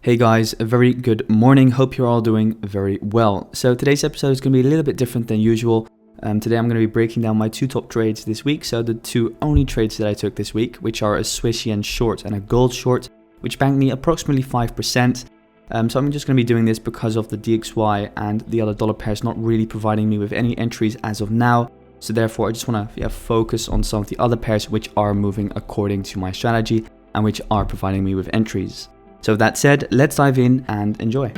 Hey guys, a very good morning. Hope you're all doing very well. So today's episode is going to be a little bit different than usual. Today I'm going to be breaking down my two top trades this week. So the two only trades that I took this week, which are a Swiss yen short and a gold short, which banked me approximately 5%. So I'm just going to be doing this because of the DXY and the other dollar pairs not really providing me with any entries as of now. So therefore I just want to focus on some of the other pairs which are moving according to my strategy and which are providing me with entries. So with that said, let's dive in and enjoy.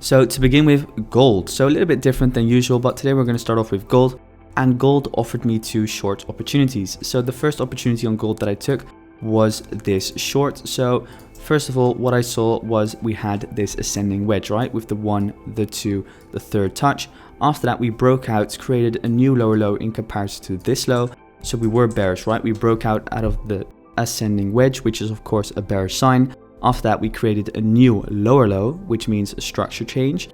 So to begin with, gold. So a little bit different than usual, but today we're going to start off with gold. And gold offered me two short opportunities. So the first opportunity on gold that I took was this short. So first of all, what I saw was we had this ascending wedge, right? With the 1, the 2, the third touch. After that, we broke out, created a new lower low in comparison to this low. So we were bearish, right? We broke out of the ascending wedge, which is of course a bearish sign. After that, we created a new lower low, which means a structure change.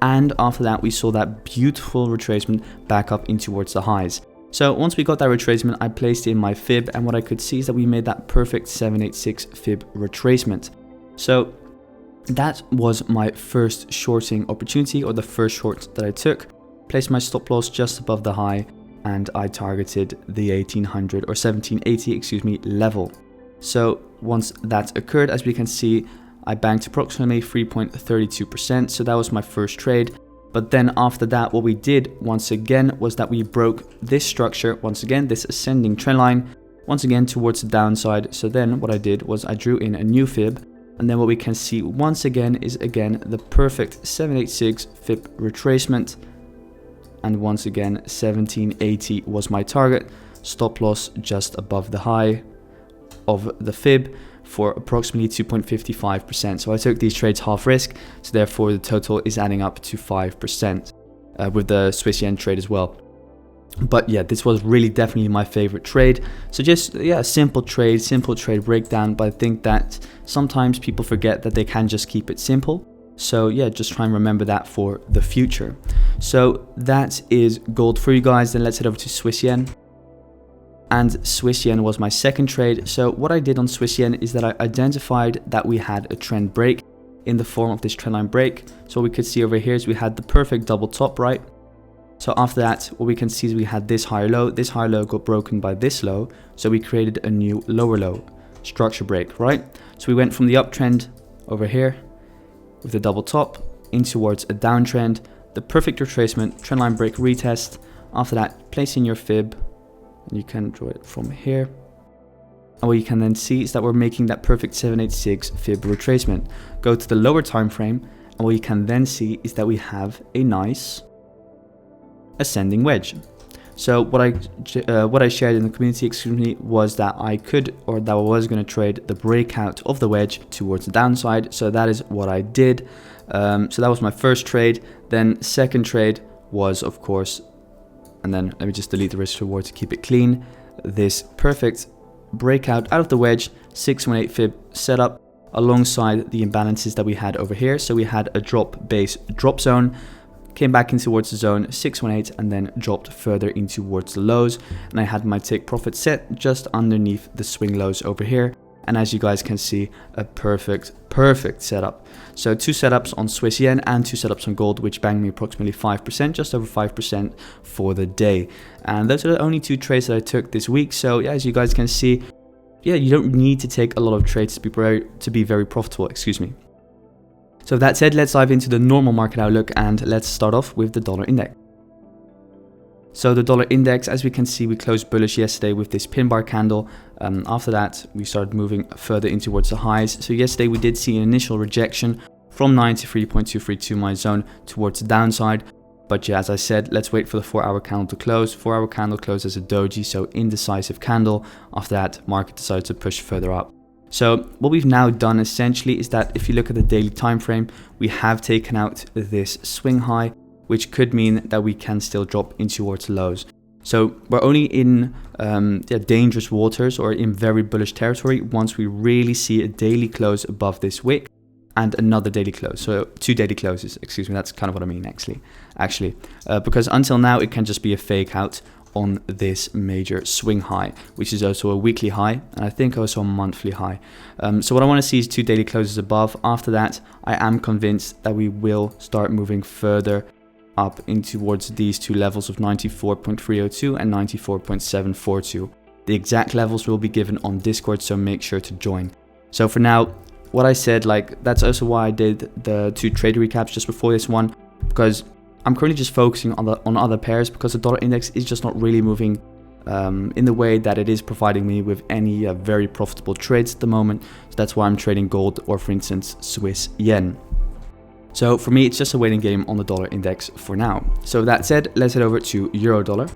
And after that, we saw that beautiful retracement back up in towards the highs. So once we got that retracement, I placed in my fib, and what I could see is that we made that perfect 786 fib retracement. So that was my first shorting opportunity, or the first short that I took. Placed my stop loss just above the high, and I targeted the 1800 or 1780, level. So once that occurred, as we can see, I banked approximately 3.32%. So that was my first trade. But then after that, what we did once again was that we broke this structure, once again, this ascending trend line, once again towards the downside. So then what I did was I drew in a new fib. And then what we can see once again is again the perfect 786 fib retracement. And once again, 1780 was my target. Stop loss just above the high of the fib for approximately 2.55%. So I took these trades half risk. So therefore the total is adding up to 5% with the Swiss yen trade as well. But yeah, this was really definitely my favorite trade. So just, a simple trade breakdown. But I think that sometimes people forget that they can just keep it simple. So yeah, just try and remember that for the future. So that is gold for you guys. Then let's head over to Swiss yen. And Swiss yen was my second trade. So what I did on Swiss yen is that I identified that we had a trend break in the form of this trendline break. So what we could see over here is we had the perfect double top, right? So after that, what we can see is we had this higher low. This higher low got broken by this low. So we created a new lower low structure break, right? So we went from the uptrend over here with the double top in towards a downtrend, the perfect retracement, trendline break retest. After that, place in your fib. You can draw it from here. And what you can then see is that we're making that perfect 786 fib retracement. Go to the lower time frame, and what you can then see is that we have a nice ascending wedge. So what I shared in the community, was that I was going to trade the breakout of the wedge towards the downside. So that is what I did. So that was my first trade. Then second trade was, of course, and then let me just delete the risk reward to keep it clean. This perfect breakout out of the wedge, 618 fib setup alongside the imbalances that we had over here. So we had a drop base drop zone, came back in towards the zone 618 and then dropped further in towards the lows. And I had my take profit set just underneath the swing lows over here. And as you guys can see, a perfect setup. So two setups on Swiss yen and two setups on gold, which banged me approximately 5%, just over 5% for the day. And those are the only two trades that I took this week. So yeah, as you guys can see, you don't need to take a lot of trades to be very profitable, So with that said, let's dive into the normal market outlook, and let's start off with the dollar index. So the dollar index, as we can see, we closed bullish yesterday with this pin bar candle. After that, we started moving further in towards the highs. So yesterday we did see an initial rejection from 93.232 my zone towards the downside. But yeah, as I said, let's wait for the 4-hour candle to close. 4-hour candle closed as a doji, so indecisive candle. After that, market decided to push further up. So what we've now done essentially is that if you look at the daily time frame, we have taken out this swing high, which could mean that we can still drop in towards lows. So we're only in dangerous waters or in very bullish territory once we really see a daily close above this wick and another daily close. So 2 daily closes, that's kind of what I mean actually, because until now it can just be a fake out on this major swing high, which is also a weekly high, and I think also a monthly high. So what I want to see is 2 daily closes above. After that, I am convinced that we will start moving further up in towards these 2 levels of 94.302 and 94.742. The exact levels will be given on Discord, so make sure to join. So for now, what I said, like, that's also why I did the 2 trade recaps just before this one, because I'm currently just focusing on other pairs, because the dollar index is just not really moving in the way that it is providing me with any very profitable trades at the moment. So that's why I'm trading gold or, for instance, Swiss yen. So for me, it's just a waiting game on the dollar index for now. So that said, let's head over to euro dollar.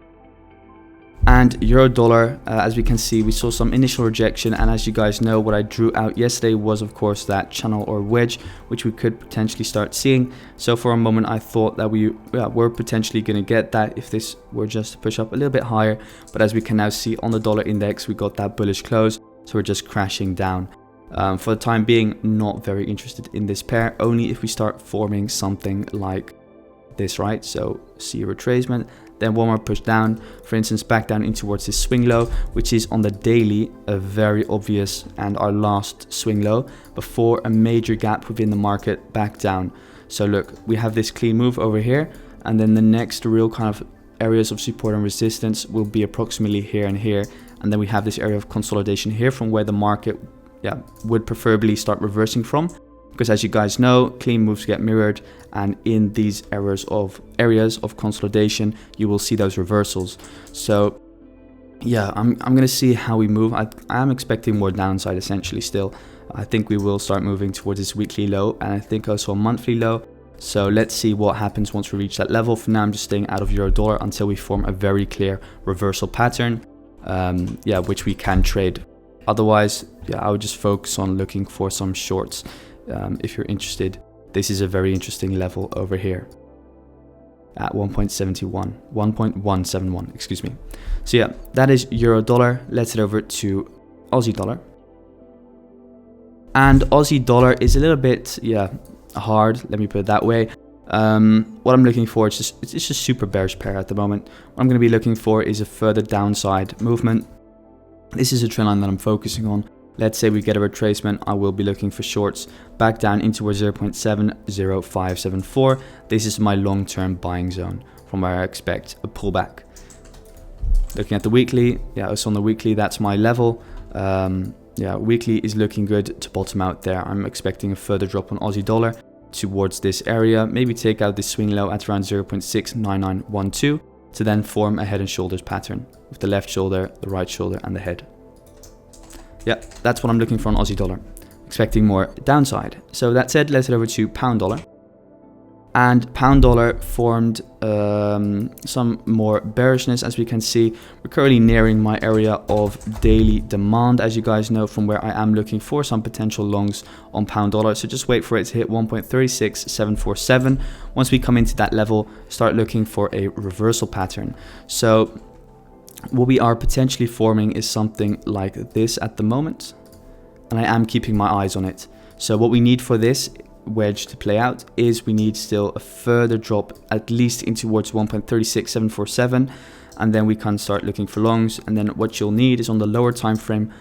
And euro dollar, as we can see, we saw some initial rejection, and as you guys know, what I drew out yesterday was of course that channel or wedge, which we could potentially start seeing. So for a moment I thought that we were potentially going to get that if this were just to push up a little bit higher, but as we can now see on the dollar index, we got that bullish close, so we're just crashing down. For the time being, not very interested in this pair, only if we start forming something like this, right? So see a retracement, then one more push down, for instance, back down in towards this swing low, which is on the daily a very obvious and our last swing low before a major gap within the market back down. So look, we have this clean move over here, and then the next real kind of areas of support and resistance will be approximately here and here, and then we have this area of consolidation here from where the market would preferably start reversing from, because as you guys know, clean moves get mirrored, and in these areas of consolidation you will see those reversals. So yeah, I'm gonna see how we move. I am expecting more downside essentially still. I think we will start moving towards this weekly low, and I think also a monthly low. So let's see what happens once we reach that level. For now, I'm just staying out of euro dollar until we form a very clear reversal pattern, which we can trade. Otherwise, I would just focus on looking for some shorts. If you're interested, this is a very interesting level over here at 1.171, excuse me. So yeah, that is euro dollar. Let's head over to Aussie dollar. And Aussie dollar is a little bit hard, let me put it that way. What I'm looking for is it's just super bearish pair at the moment. What I'm going to be looking for is a further downside movement. This is a trend line that I'm focusing on. Let's say we get a retracement, I will be looking for shorts back down in towards 0.70574. This is my long-term buying zone from where I expect a pullback. Looking at the weekly, it's on the weekly, that's my level. Weekly is looking good to bottom out there. I'm expecting a further drop on Aussie dollar towards this area, maybe take out this swing low at around 0.69912 to then form a head and shoulders pattern with the left shoulder, the right shoulder, and the head. Yeah, that's what I'm looking for on Aussie dollar, expecting more downside. So that said, let's head over to pound dollar. And pound dollar formed some more bearishness. As we can see, we're currently nearing my area of daily demand, as you guys know, from where I am looking for some potential longs on pound dollar. So just wait for it to hit 1.36747. Once we come into that level, start looking for a reversal pattern. So what we are potentially forming is something like this at the moment, and I am keeping my eyes on it. So what we need for this wedge to play out is we need still a further drop at least in towards 1.36747, and then we can start looking for longs. And then what you'll need is on the lower time frame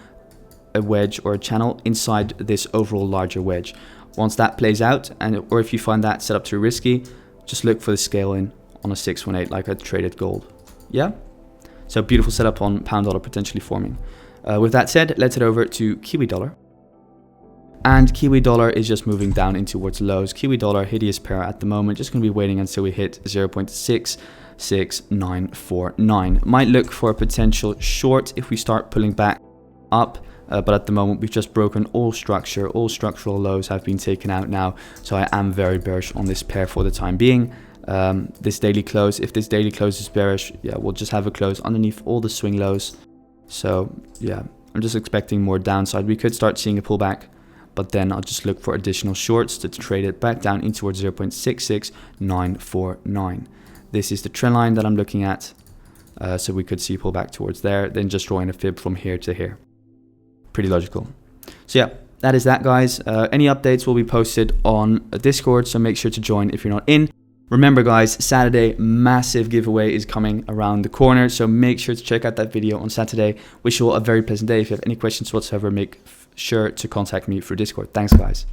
a wedge or a channel inside this overall larger wedge. Once that plays out, or if you find that setup too risky, just look for the scale in on a 618 like I traded gold. So beautiful setup on pound dollar potentially forming. With that said, let's head over to Kiwi dollar. And Kiwi dollar is just moving down in towards lows. Kiwi dollar, hideous pair at the moment, just going to be waiting until we hit 0.66949. Might look for a potential short if we start pulling back up, but at the moment we've just broken all structural lows have been taken out now. So I am very bearish on this pair for the time being. This daily close, if this daily close is bearish, we'll just have a close underneath all the swing lows. So I'm just expecting more downside. We could start seeing a pullback, but then I'll just look for additional shorts to trade it back down in towards 0.66949. This is the trend line that I'm looking at. So we could see pullback towards there, then just drawing a fib from here to here. Pretty logical. So that is that, guys. Any updates will be posted on Discord, so make sure to join if you're not in. Remember guys, Saturday, massive giveaway is coming around the corner, so make sure to check out that video on Saturday. Wish you all a very pleasant day. If you have any questions whatsoever, make sure to contact me through Discord. Thanks guys.